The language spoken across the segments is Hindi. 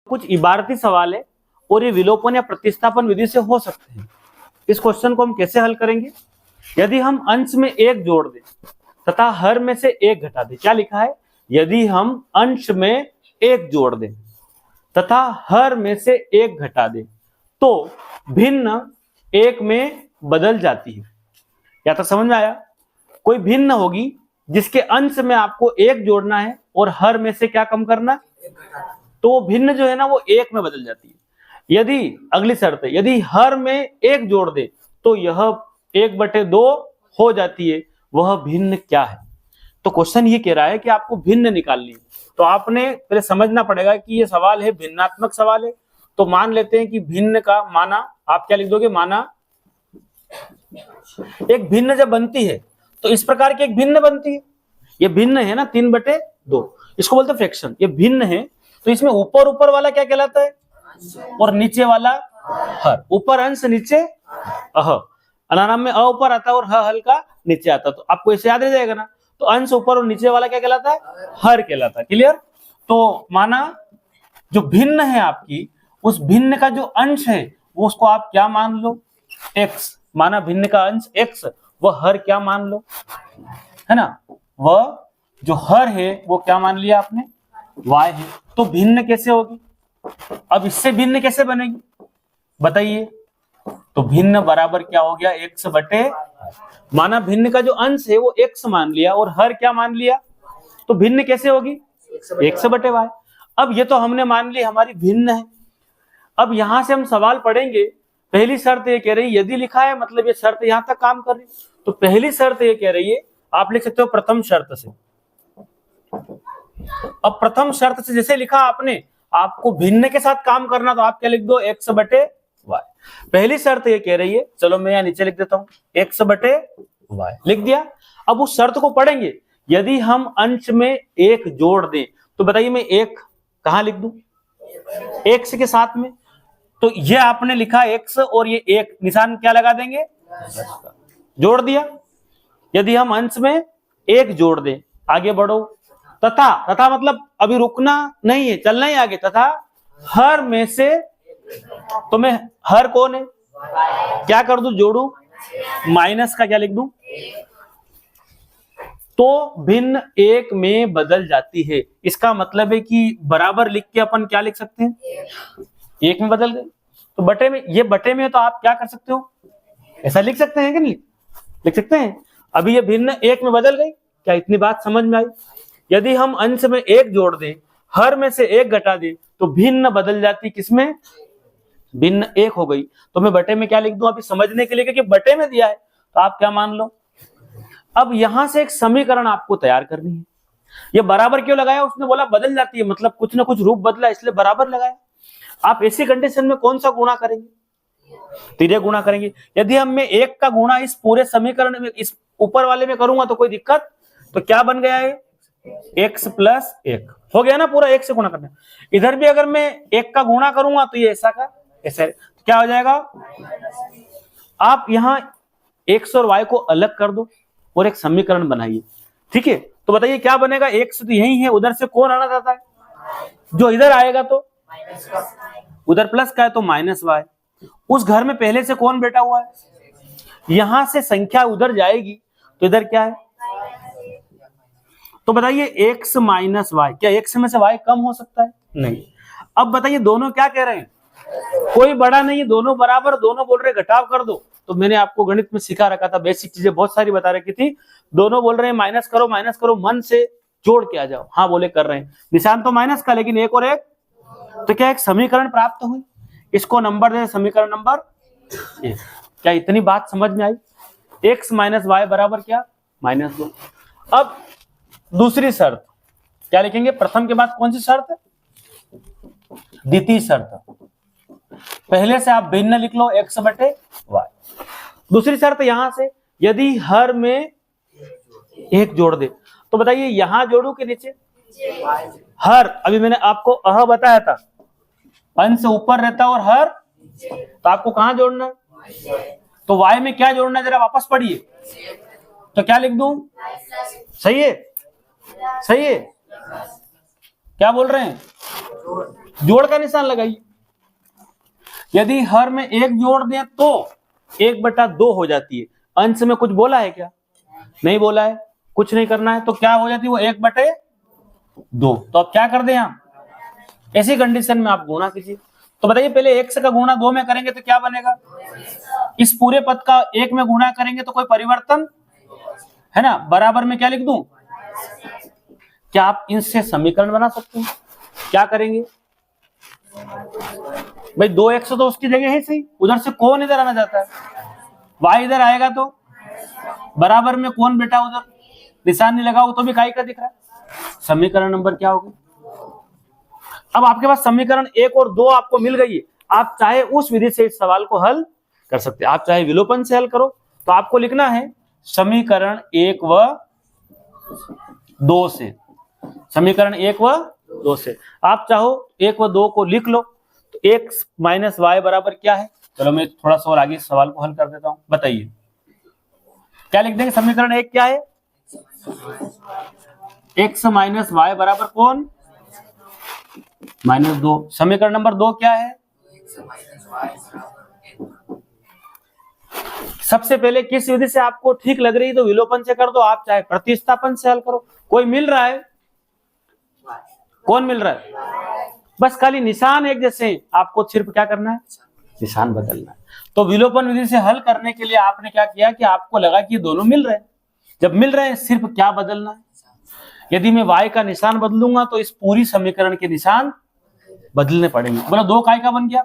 कुछ इबारती सवाल है और ये विलोपन या प्रतिस्थापन विधि से हो सकते हैं। इस क्वेश्चन को हम कैसे हल करेंगे? यदि हम अंश में एक जोड़ दें तथा हर में से एक घटा दें। क्या लिखा है? यदि हम अंश में एक जोड़ दें तथा हर में से एक घटा दें तो भिन्न एक में बदल जाती है। या तो समझ में आया? कोई भिन्न होगी जिसके अंश में आपको एक जोड़ना है और हर में से क्या कम करना, तो वो भिन्न जो है ना वो एक में बदल जाती है। यदि अगली शर्त है, यदि हर में एक जोड़ दे तो यह 1/2 हो जाती है। वह भिन्न क्या है? तो क्वेश्चन ये कह रहा है कि आपको भिन्न निकालनी है। तो आपने पहले समझना पड़ेगा कि ये सवाल है भिन्नात्मक सवाल है। तो मान लेते हैं कि भिन्न का माना आप क्या लिख दोगे? माना एक भिन्न जब बनती है तो इस प्रकार की एक भिन्न बनती है। ये भिन्न है ना 3/2, इसको बोलते हैं फ्रैक्शन। ये भिन्न है तो इसमें ऊपर ऊपर वाला क्या कहलाता है और नीचे वाला हर। ऊपर अंश नीचे अह, अनानाम में अ ऊपर आता है और ह हल्का नीचे आता है। तो आपको इसे याद रह जाएगा ना। तो अंश ऊपर और नीचे वाला क्या कहलाता है? हर कहलाता है। क्लियर? तो माना जो भिन्न है आपकी, उस भिन्न का जो अंश है वो उसको आप क्या मान लो? x। माना भिन्न का अंश x, वह हर क्या मान लो, है ना? वह जो हर है वो क्या मान लिया आपने? y है। तो भिन्न कैसे होगी? अब इससे भिन्न कैसे बनेगी बताइए? तो भिन्न बराबर क्या हो गया? x बटे, माना भिन्न का जो अंश है वो x मान लिया और हर क्या मान लिया, तो भिन्न कैसे होगी? x बटे y। अब ये तो हमने मान ली हमारी भिन्न है। अब यहां से हम सवाल पढ़ेंगे। पहली शर्त ये कह रही है, यदि लिखा है मतलब ये शर्त यहां तक काम कर रही है। तो पहली शर्त ये कह रही है, आप लिख सकते हो प्रथम शर्त से। अब प्रथम शर्त से जैसे लिखा आपने, आपको भिन्न के साथ काम करना, तो आप क्या लिख दो? x बटे y। पहली शर्त ये कह रही है, चलो मैं यहां नीचे लिख देता हूं, x बटे y लिख दिया। अब उस शर्त को पढ़ेंगे। यदि हम अंश में एक जोड़ दें तो बताइए मैं एक कहां लिख दूं? x के साथ में। तो ये आपने लिखा x और ये एक निशान क्या लगा देंगे? जोड़ दिया। यदि हम अंश में एक जोड़ दें, आगे बढ़ो, तथा मतलब अभी रुकना नहीं है, चलना ही आगे। तथा हर में से, तो मैं हर कौन है क्या कर दूं? जोड़ू, माइनस का क्या लिख दूं? तो भिन्न एक में बदल जाती है। इसका मतलब है कि बराबर लिख के अपन क्या लिख सकते हैं? एक में बदल गए। तो बटे में, ये बटे में, तो आप क्या कर सकते हो? ऐसा लिख सकते हैं कि नहीं लिख सकते हैं? अभी ये भिन्न एक में बदल गई। क्या इतनी बात समझ में आई? यदि हम अंश में एक जोड़ दें, हर में से एक घटा दें, तो भिन्न बदल जाती किसमें? भिन्न एक हो गई। तो मैं बटे में क्या लिख दूं अभी समझने के लिए, क्योंकि बटे में दिया है तो आप क्या मान लो। अब यहां से एक समीकरण आपको तैयार करनी है। ये बराबर क्यों लगाया? उसने बोला बदल जाती है, मतलब कुछ ना कुछ रूप बदला, इसलिए बराबर लगाया। आप ऐसी कंडीशन में कौन सा गुणा करेंगे? तिर्यक गुणा करेंगे। यदि हम मैं एक का गुणा इस पूरे समीकरण में, इस ऊपर वाले में करूंगा तो कोई दिक्कत? तो क्या बन गया है? x प्लस 1 हो गया ना, पूरा एक से गुणा करना। इधर भी अगर मैं एक का गुणा करूंगा तो ये ऐसा का ऐसा, तो क्या हो जाएगा? आप यहां x और y को अलग कर दो और एक समीकरण बनाइए। ठीक है? तो बताइए क्या बनेगा? x तो यही है, उधर से कौन आना चाहता है? जो इधर आएगा तो उधर प्लस का है तो माइनस y। उस घर में पहले से कौन बैठा हुआ है? यहां से संख्या उधर जाएगी तो इधर क्या है? तो बताइए x माइनस y, क्या x में से y कम हो सकता है? नहीं। अब बताइए दोनों क्या कह रहे हैं? कोई बड़ा नहीं है, दोनों बराबर। दोनों बोल रहे घटाव कर दो। तो मैंने आपको गणित में सिखा रखा था, बेसिक चीजें बहुत सारी बता रखी थी। दोनों बोल रहे हैं माइनस करो, मन से जोड़ के आ जाओ। हाँ बोले कर रहे हैं, निशान तो माइनस का, लेकिन एक और एक, तो क्या एक समीकरण प्राप्त हुई। इसको नंबर दे समीकरण नंबर 1। क्या इतनी बात समझ में आई? x माइनस वाई बराबर क्या? -2। अब दूसरी शर्त क्या लिखेंगे? प्रथम के बाद कौन सी शर्त है? द्वितीय शर्त। पहले से आप भिन्न लिख लो, x बटे y। दूसरी शर्त यहां से, यदि हर में एक जोड़ दे, तो बताइए यहां जोड़ू के नीचे? हर, अभी मैंने आपको अह बताया था, अंश ऊपर रहता और हर, तो आपको कहां जोड़ना है? तो y में क्या जोड़ना है जरा वापस पढ़िए। तो क्या लिख दूं? सही है? सही है? क्या बोल रहे हैं? जोड़ का निशान लगाइए। यदि हर में एक जोड़ दें तो 1/2 हो जाती है। अंश में कुछ बोला है क्या? नहीं बोला है, कुछ नहीं करना है, तो क्या हो जाती है वो 1/2। तो अब क्या कर दें हम, ऐसी कंडीशन में आप गुणा कीजिए। तो बताइए पहले x का गुणा 2 में करेंगे तो क्या बनेगा? इस पूरे पद का 1 में गुणा करेंगे तो कोई परिवर्तन है ना, बराबर में क्या लिख दूं? क्या आप इनसे समीकरण बना सकते हैं? क्या करेंगे भाई, 2x तो उसकी जगह है सही, उधर से कौन इधर आना जाता है, y इधर आएगा तो बराबर में कौन बेटा उधर निशान नहीं लगा, वो तो भी काई का दिख रहा है। समीकरण नंबर क्या होगा? अब आपके पास समीकरण 1 और 2 आपको मिल गई है। आप चाहे उस विधि से इस सवाल को हल कर सकते हैं, आप चाहे विलोपन से हल करो। तो आपको लिखना है समीकरण 1 व 2 से, समीकरण 1 व 2 से आप चाहो 1 व 2 को लिख लो। तो x माइनस वाई बराबर क्या है? चलो मैं थोड़ा सा और आगे इस सवाल को हल कर देता हूं। बताइए क्या लिख देंगे? समीकरण 1 क्या है? x माइनस वाई बराबर कौन? -2। समीकरण नंबर 2 क्या है? सबसे पहले किस विधि से आपको ठीक लग रही है तो विलोपन से कर दो, आप चाहे प्रतिस्थापन से हल करो। कोई मिल रहा है? कौन मिल रहा है? बस खाली निशान एक जैसे, आपको सिर्फ क्या करना है, निशान बदलना है। तो विलोपन विधि से हल करने के लिए आपने क्या किया कि आपको लगा कि दोनों मिल रहे हैं। जब मिल रहे हैं सिर्फ क्या बदलना है, यदि मैं y का निशान बदलूंगा तो इस पूरी समीकरण के निशान बदलने पड़ेंगे। बोलो 2 काय का बन गया,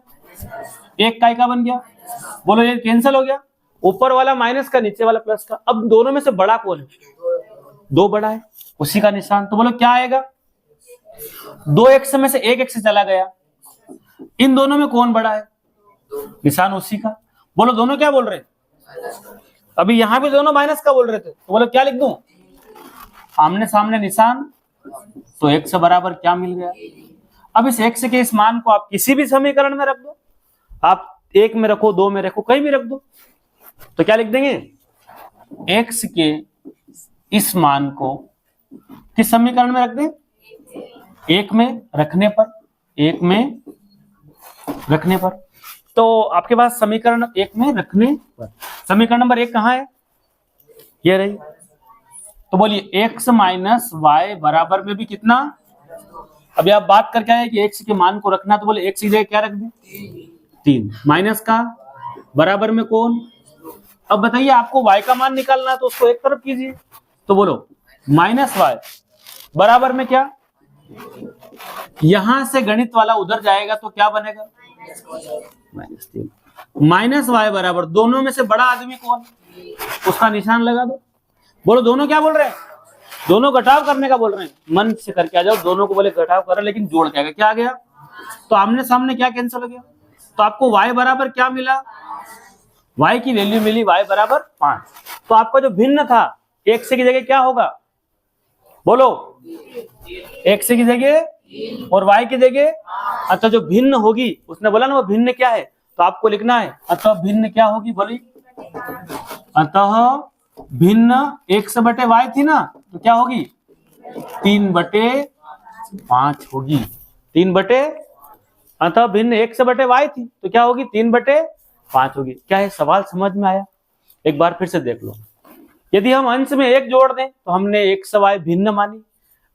1 काय का बन गया, बोलो ये कैंसिल हो गया, ऊपर वाला माइनस का नीचे वाला प्लस का। अब दोनों में से बड़ा कौन है? 2 बड़ा है, उसी का निशान। तो बोलो क्या आएगा? 2x में से 1x चला गया, इन दोनों में कौन बड़ा है? निशान उसी का। बोलो दोनों क्या बोल रहे हैं? अभी यहां भी दोनों माइनस का बोल रहे थे, तो बोलो क्या लिख दूं? आमने सामने निशान, तो x बराबर क्या मिल गया? अब इस x के इस मान को आप किसी भी समीकरण में रख दो, आप 1 में रखो, 2 में रखो, कहीं भी रख दो। तो क्या लिख देंगे? x के इस मान को किस समीकरण में रख दें? 1 में रखने पर, 1 में रखने पर। तो आपके पास समीकरण 1 में रखने पर समीकरण नंबर 1 कहां है? ये रही। तो बोलिए x माइनस वाई बराबर में भी कितना? अभी आप बात करके आए कि x के मान को रखना, तो बोले x की जगह क्या रख दें? 3 माइनस का बराबर में कौन? अब बताइए आपको y का मान निकालना है तो उसको एक तरफ कीजिए। तो बोलो माइनस वाई बराबर में क्या? यहां से गणित वाला उधर जाएगा तो क्या बनेगा? -3। माइनस वाई बराबर, दोनों में से बड़ा आदमी कौन? उसका निशान लगा दो। बोलो दोनों क्या बोल रहे हैं? दोनों घटाव करने का बोल रहे हैं। मन से करके आ जाओ, दोनों को बोले घटाव कर, लेकिन जोड़ के आ गया। क्या आ गया? तो आमने सामने क्या कैंसिल हो गया? तो आपको y बराबर क्या मिला? y की वैल्यू मिली y बराबर 5। तो आपका जो भिन्न था x की जगह क्या होगा? बोलो x की जगह और y की जगह, अतः जो भिन्न होगी, उसने बोला ना वो भिन्न क्या है, तो आपको लिखना है अतः भिन्न क्या होगी? बोली अतः भिन्न x बटे y थी ना, तो क्या होगी? 3/5 होगी। 3 बटे, अतः भिन्न x बटे y थी तो क्या होगी? 3/5 होगी। क्या है सवाल समझ में आया? एक बार फिर से देख लो। यदि हम अंश में 1 जोड़ दें तो हमने x y भिन्न मानी,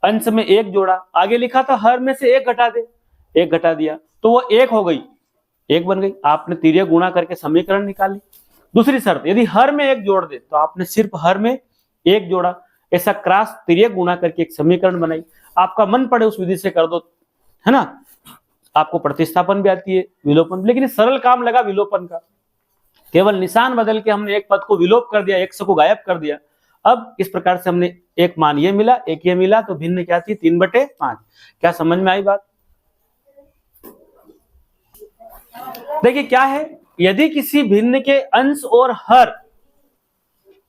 अंश में 1 जोड़ा, आगे लिखा था हर में से 1 घटा दे, 1 घटा दिया तो वो 1 हो गई, 1 बन गई। आपने तिर्यक गुणा करके समीकरण निकाली। दूसरी शर्त, यदि हर में 1 जोड़ दे तो आपने सिर्फ हर में 1 जोड़ा। ऐसा क्रॉस तिर्यक गुणा करके एक समीकरण बनाई। आपका मन पड़े उस विधि से कर दो, है ना। आपको प्रतिस्थापन भी आती है, विलोपन, लेकिन सरल काम लगा विलोपन का। केवल निशान बदल के हमने एक पद को विलोप कर दिया, x को गायब कर दिया। अब इस प्रकार से हमने एक मान ये मिला, एक ये मिला, तो भिन्न क्या थी? 3/5। क्या समझ में आई बात? देखिए क्या है, यदि किसी भिन्न के अंश और हर,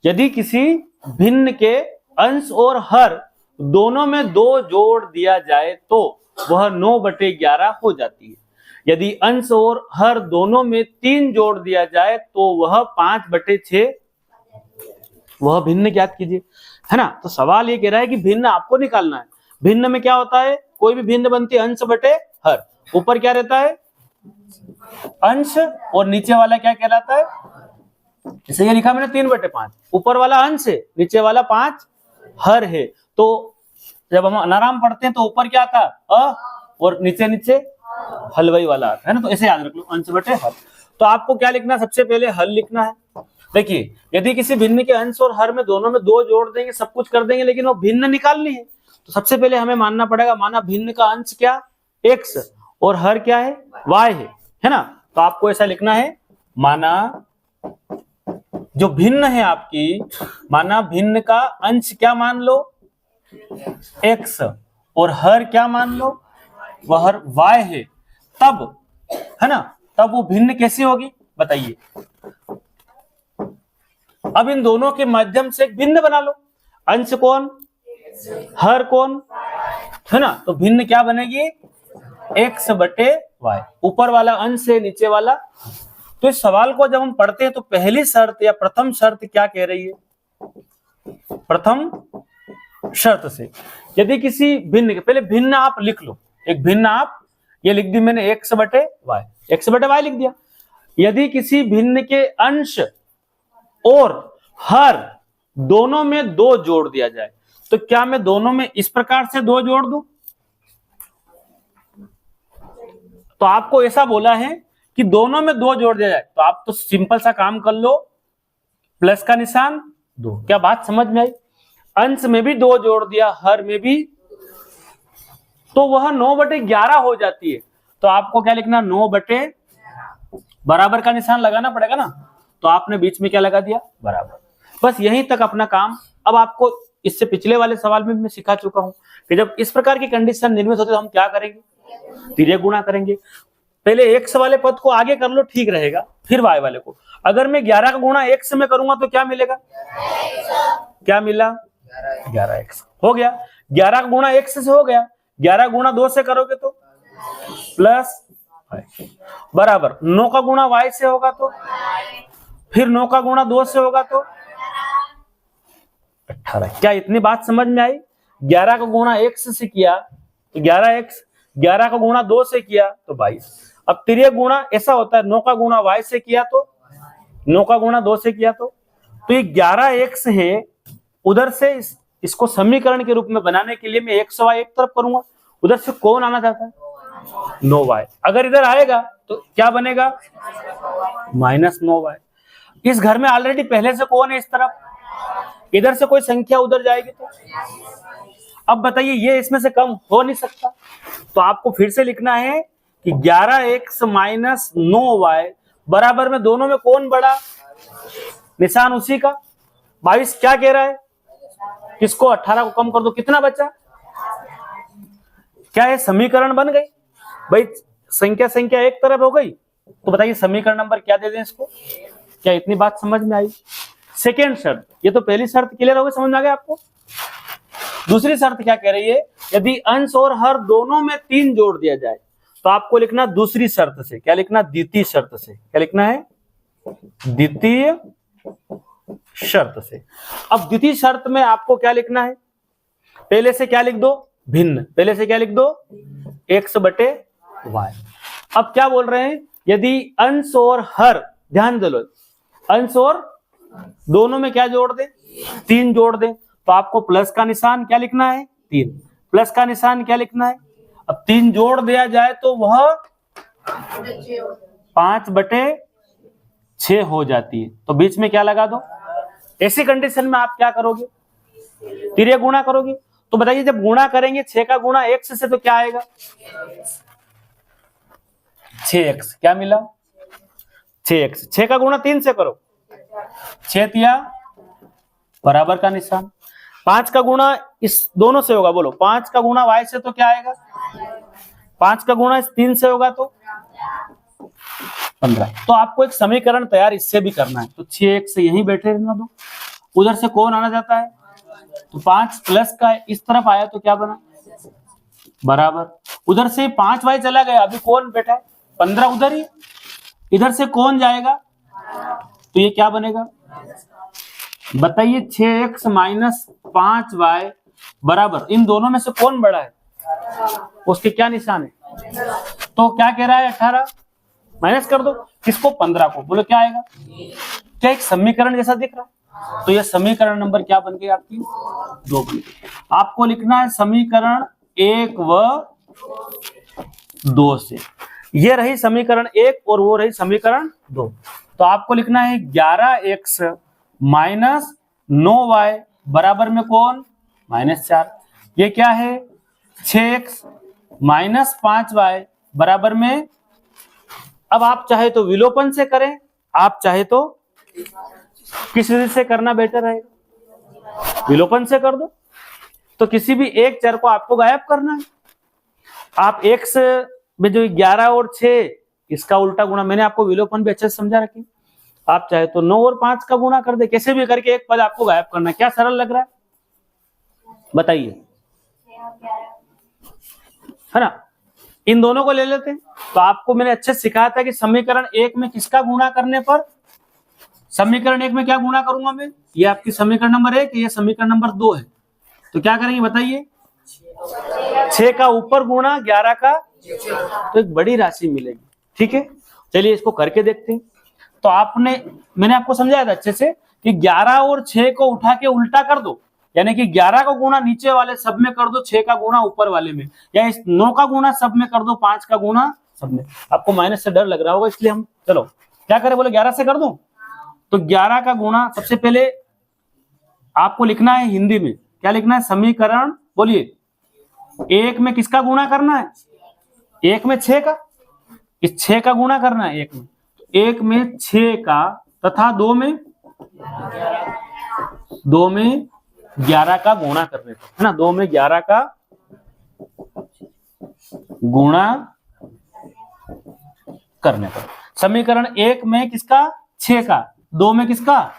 यदि किसी भिन्न के अंश और हर दोनों में 2 जोड़ दिया जाए तो वह 9/11 हो जाती है। यदि अंश और हर दोनों में 3 जोड़ दिया जाए तो वह 5/6, वह भिन्न ज्ञात कीजिए, है ना। तो सवाल ये कह रहा है कि भिन्न आपको निकालना है। भिन्न में क्या होता है? कोई भी भिन्न बनती है अंश बटे हर। ऊपर क्या रहता है अंश और नीचे वाला क्या कहलाता है, जैसे ये लिखा मैंने 3/5, ऊपर वाला अंश है नीचे वाला 5 हर है। तो जब हम अनाराम पढ़ते हैं तो ऊपर क्या आता अ और नीचे नीचे हलवाई वाला आता है ना, तो ऐसे याद रख लो अंश बटे हर। तो आपको क्या लिखना है, सबसे पहले हल लिखना है। देखिए यदि किसी भिन्न के अंश और हर में दोनों में 2 जोड़ देंगे सब कुछ कर देंगे, लेकिन वो भिन्न निकालनी है तो सबसे पहले हमें मानना पड़ेगा, माना भिन्न का अंश क्या x और हर क्या है y है ना। तो आपको ऐसा लिखना है, माना जो भिन्न है आपकी, माना भिन्न का अंश क्या मान लो x और हर क्या मान लो वह हर y है, तब है ना, तब वो भिन्न कैसी होगी बताइए। अब इन दोनों के माध्यम से एक भिन्न बना लो, अंश कौन हर कौन है ना, तो भिन्न क्या बनेगी x बटे y, ऊपर वाला अंश है नीचे वाला। तो इस सवाल को जब हम पढ़ते हैं तो पहली शर्त या प्रथम शर्त क्या कह रही है, प्रथम शर्त से यदि किसी भिन्न के, पहले भिन्न आप लिख लो, एक भिन्न आप ये लिख दी मैंने x बटे y लिख दिया। यदि किसी भिन्न के अंश और हर दोनों में 2 जोड़ दिया जाए तो क्या मैं दोनों में इस प्रकार से 2 जोड़ दूं, तो आपको ऐसा बोला है कि दोनों में 2 जोड़ दिया जाए, तो आप तो सिंपल सा काम कर लो, प्लस का निशान 2। क्या बात समझ में आई, अंश में भी 2 जोड़ दिया हर में भी, तो वह 9/11 हो जाती है। तो आपको क्या लिखना 9 बराबर का निशान लगाना पड़ेगा ना, तो आपने बीच में क्या लगा दिया बराबर। बस यहीं तक अपना काम। अब आपको इससे पिछले वाले सवाल में मैं सिखा चुका हूं कि जब इस प्रकार की कंडीशन निर्मित होती है तो हम क्या करेंगे, तिर्यक गुणा करेंगे। पहले x वाले पद को आगे कर लो ठीक रहेगा, फिर y वाले को। अगर मैं 11 का गुणा x में करूंगा तो क्या मिलेगा, क्या मिला 11x हो गया। 11 का गुणा x से हो गया, 11 गुणा 2 से करोगे तो प्लस बराबर 9 का गुणा y से होगा तो फिर 9 का गुणा 2 से होगा तो 18। क्या इतनी बात समझ में आई। 11 का गुणा x से किया तो 11x, 11 का गुणा 2 से किया तो 22। अब तिर्यक गुणा ऐसा होता है, 9 का गुणा y से किया तो 9 का गुणा 2 से किया तो ये 11x है। उधर से इसको समीकरण के रूप में बनाने के लिए मैं x y एक तरफ करूंगा, उधर से कौन आना चाहता है 9y। अगर इधर आएगा तो क्या बनेगा -9y। इस घर में ऑलरेडी पहले से कौन है इस तरफ, इधर से कोई संख्या उधर जाएगी तो अब बताइए ये इसमें से कम हो नहीं सकता। तो आपको फिर से लिखना है कि 11x - 9y बराबर में दोनों में कौन बड़ा, निशान उसी का। 22 क्या कह रहा है, किसको 18 को कम कर दो, कितना बचा, क्या है समीकरण बन गई भाई, संख्या एक तरफ हो गई। तो बताइए समीकरण नंबर क्या दे दें इसको। क्या इतनी बात समझ में आई। सेकेंड शर्त, ये तो पहली शर्त क्लियर हो गई, समझ में आ गया आपको। दूसरी शर्त क्या कह रही है, यदि अंश और हर दोनों में 3 जोड़ दिया जाए तो आपको लिखना दूसरी शर्त से, क्या लिखना द्वितीय शर्त से, क्या लिखना है द्वितीय शर्त से। अब द्वितीय शर्त में आपको क्या लिखना है, पहले से क्या लिख दो भिन्न, पहले से क्या लिख दो x बटे y। अब क्या बोल रहे हैं, यदि अंश और हर, ध्यान दे लो, अंश और दोनों में क्या जोड़ दे 3 जोड़ दे, तो आपको प्लस का निशान क्या लिखना है 3, प्लस का निशान क्या लिखना है। अब 3 जोड़ दिया जाए तो वह 5/6 हो जाती है, तो बीच में क्या लगा दो। ऐसी कंडीशन में आप क्या करोगे, तिर्यक गुणा करोगे। तो बताइए जब गुणा करेंगे 6 का गुणा x से तो क्या आएगा 6x, क्या मिला 6x। 6 का गुणा 3 से करो, 6 तिया बराबर का निशान। 5 का गुणा इस दोनों से होगा, बोलो 5 का गुणा y से तो क्या आएगा, 5 का गुणा इस 3 से होगा तो 15। तो आपको एक समीकरण तैयार इससे भी करना है, तो 6x से यहीं बैठे रहना दो, उधर से कौन आना जाता है, तो 5 प्लस का इस तरफ आया तो क्या बना बराबर, उधर से 5y चला गया, अभी कौन बैठा है 15 उधर ही, इधर से कौन जाएगा तो ये क्या बनेगा बताइए 6x - 5y बराबर, इन दोनों में से कौन बड़ा है, उसके क्या निशान है तो क्या कह रहा है 18 माइनस कर दो किसको 15 को, बोलो क्या आएगा, क्या एक समीकरण जैसा दिख रहा है। तो यह समीकरण नंबर क्या बन गई आपकी 2 बन गई। आपको लिखना है समीकरण 1 व 2 से, ये रही समीकरण 1 और वो रही समीकरण 2। तो आपको लिखना है 11x माइनस 9y बराबर में कौन -4। ये क्या है 6x माइनस 5y बराबर में, अब आप चाहे तो विलोपन से करें, आप चाहे तो किस विधि से करना बेटर रहेगा, विलोपन से कर दो। तो किसी भी एक चर को आपको गायब करना है। आप x में जो 11 और 6 इसका उल्टा गुणा, मैंने आपको विलोपन भी अच्छे से समझा रखी। आप चाहे तो 9 और 5 का गुणा कर दे, कैसे भी करके एक पद आपको गायब करना है। क्या सरल लग रहा है बताइए, है ना। इन दोनों को ले लेते हैं। तो आपको मैंने अच्छे से सिखाया था कि समीकरण 1 में किसका गुणा करने पर, समीकरण 1 में क्या गुणा करूंगा मैं, ये आपकी समीकरण नंबर 1, ये समीकरण नंबर 2 है। तो क्या करेंगे बताइए, 6 का ऊपर गुणा 11 का, तो एक बड़ी राशि मिलेगी। ठीक है, चलिए इसको करके देखते हैं। तो मैंने आपको समझाया था अच्छे से कि 11 और 6 को उठा के उल्टा कर दो, यानी कि 11 का गुणा नीचे वाले सब में कर दो, 6 का गुणा ऊपर वाले में, या इस 9 का गुणा सब में कर दो, 5 का गुणा सब में। आपको माइनस से डर लग रहा होगा, इसलिए हम चलो क्या करें, बोले 11 से कर दो। तो 11 का गुणा सबसे पहले आपको लिखना है हिंदी में, क्या लिखना है, समीकरण बोलिए 1 में किसका गुणा करना है, 1 में 6 का, इस 6 का गुणा करना है 1 में, तो 1 में 6 का तथा 2 में 11 का गुणा करने पर, है ना, 2 में 11 का गुणा करने पर। समीकरण 1 में किसका 6 का, 2 में किसका,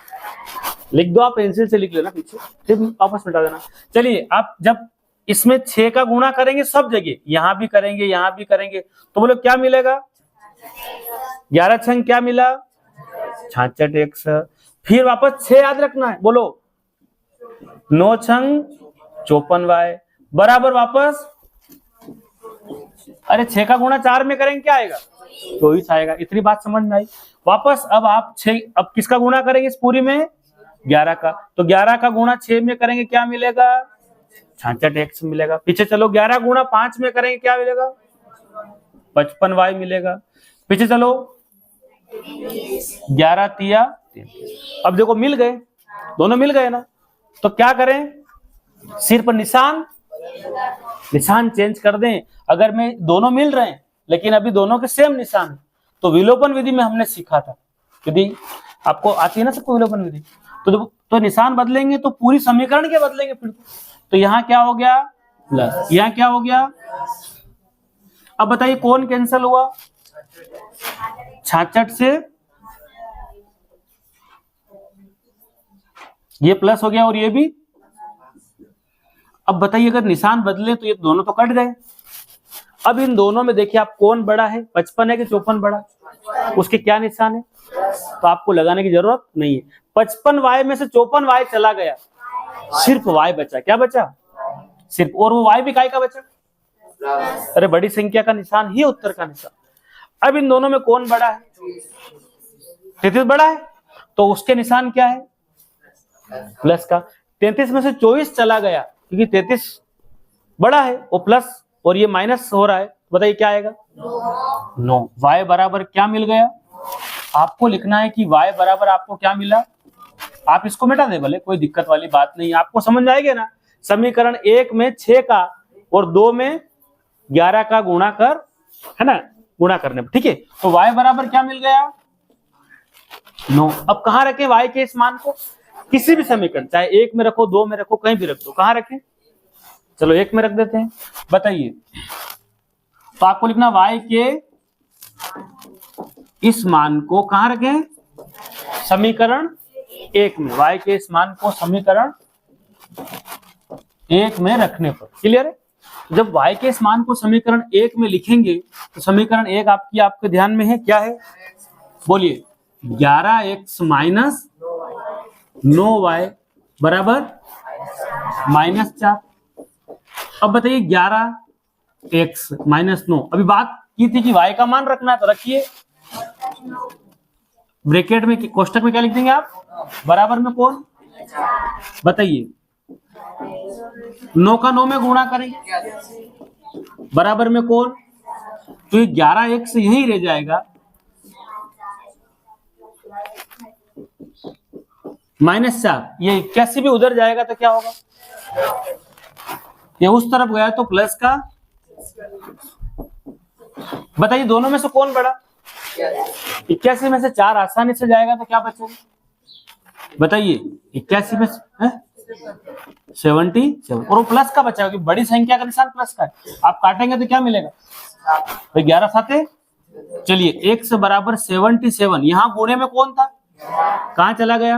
लिख दो आप, पेंसिल से लिख लेना पीछे, फिर वापस मिटा देना। चलिए आप जब इसमें 6 का गुणा करेंगे सब जगह, यहां भी करेंगे यहां भी करेंगे, तो बोलो क्या मिलेगा, 11 छंग क्या मिला 66x। फिर वापस 6 याद रखना है, बोलो 9 छंग 54y बराबर वापस, अरे 6 का गुणा 4 में करेंगे क्या आएगा 24 आएगा। इतनी बात समझ में आई। वापस अब आप 6, अब किसका गुणा करेंगे इस पूरी में 11 का, तो 11 का गुणा 6 में करेंगे क्या मिलेगा 66x मिलेगा। पीछे चलो 11 गुणा 5 में करेंगे क्या मिलेगा 55y मिलेगा। पीछे चलो 11 तिया 33। अब देखो मिल गए, दोनों मिल गए ना, तो क्या करें, सिर्फ निशान चेंज कर दें। अगर में दोनों मिल रहे हैं लेकिन अभी दोनों के सेम निशान है, तो विलोपन विधि में हमने सीखा था, यदि आपको आती है ना सबको विलोपन विधि, तो निशान बदलेंगे तो पूरी समीकरण के बदलेंगे फिर। तो यहाँ क्या हो गया प्लस, यहाँ क्या हो गया, अब बताइए कौन कैंसिल हुआ 66 से, ये प्लस हो गया और ये भी। अब बताइए अगर निशान बदले तो ये दोनों तो कट गए। अब इन दोनों में देखिए आप कौन बड़ा है, 55 है कि 54 बड़ा, उसके क्या निशान है, तो आपको लगाने की जरूरत नहीं है। 55y में से 54y चला गया, सिर्फ y बचा। क्या बचा सिर्फ, और वो y भी काय का बचा, अरे बड़ी संख्या का निशान ही उत्तर का निशान। अब इन दोनों में कौन बड़ा है, 33 बड़ा है, तो उसके निशान क्या है प्लस का। 33 में से 24 चला गया क्योंकि 33 बड़ा है, वो प्लस और ये माइनस हो रहा है, बताइए क्या आएगा 9। y बराबर क्या मिल गया, आपको लिखना है कि y बराबर आपको क्या मिला, आप इसको मिटा दे भले, कोई दिक्कत वाली बात नहीं, आपको समझ आएगी ना। समीकरण 1 में 6 का और 2 में 11 का गुणा कर, है ना, गुणा करने पर, ठीक है। तो y बराबर क्या मिल गया 9। अब कहां रखें y के इस मान को, किसी भी समीकरण, चाहे 1 में रखो 2 में रखो कहीं भी रख दो, कहां रखें, चलो 1 में रख देते हैं, बताइए। तो आपको लिखना y के इस मान को कहां रखें, समीकरण 1 में, y के इस मान को समीकरण 1 में रखने पर, क्लियर है। जब y के इस मान को समीकरण 1 में लिखेंगे तो समीकरण 1 आपके ध्यान में है क्या है, बोलिए 11x माइनस 9y बराबर -4। अब बताइए 11 x -9। अभी बात की थी कि y का मान रखना है तो रखिए, ब्रैकेट में कोष्टक में क्या लिख देंगे आप, बराबर में कौन, बताइए, 9 का 9 में गुणा करेंगे, बराबर में कौन, तो ये 11x यही रह जाएगा, -4, ये 81 भी उधर जाएगा तो क्या होगा, ये उस तरफ गया तो प्लस का, बताइए दोनों में से कौन बड़ा, 81 में से 4 आसानी से जाएगा तो क्या बचेगा, बताइए, 81 में 77 और वो प्लस का बचा, क्योंकि बड़ी संख्या का निशान प्लस का है, आप काटेंगे तो क्या मिलेगा भाई, 11 साथे, चलिए x बराबर 77, यहाँ गुणे में कौन था, कहाँ चला गया,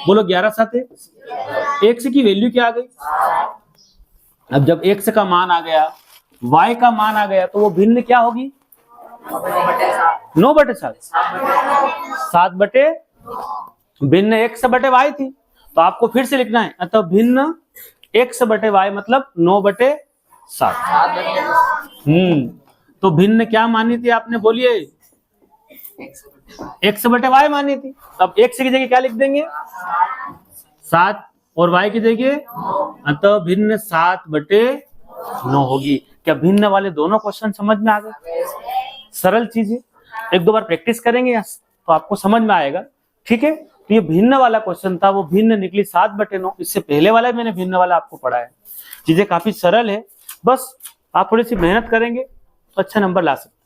बोलो 11 साथे, x की वैल्यू क्या आ गई, अब जब x का मान आ गया, y का मान आ गया, तो वो भिन्न क्या होगी, 9/7, 7/, भिन्न x बटे y थी, तो आपको फिर से लिखना है, अतः भिन्न x बटे y मतलब 9/7। तो भिन्न क्या मानी थी आपने, बोलिए, x बटे y मानी थी, अब x की जगह क्या लिख देंगे, 7, और y की जगह, अतः भिन्न 7/9 होगी। क्या भिन्न वाले दोनों क्वेश्चन समझ में आ गए, सरल चीज है, एक दो बार प्रैक्टिस करेंगे तो आपको समझ में आएगा, ठीक है। तो ये भिन्न वाला क्वेश्चन था, वो भिन्न निकली 7/9, इससे पहले वाला मैंने भिन्न वाला आपको पढ़ाया, चीजें काफी सरल है, बस आप थोड़ी सी मेहनत करेंगे तो अच्छा नंबर ला सकते।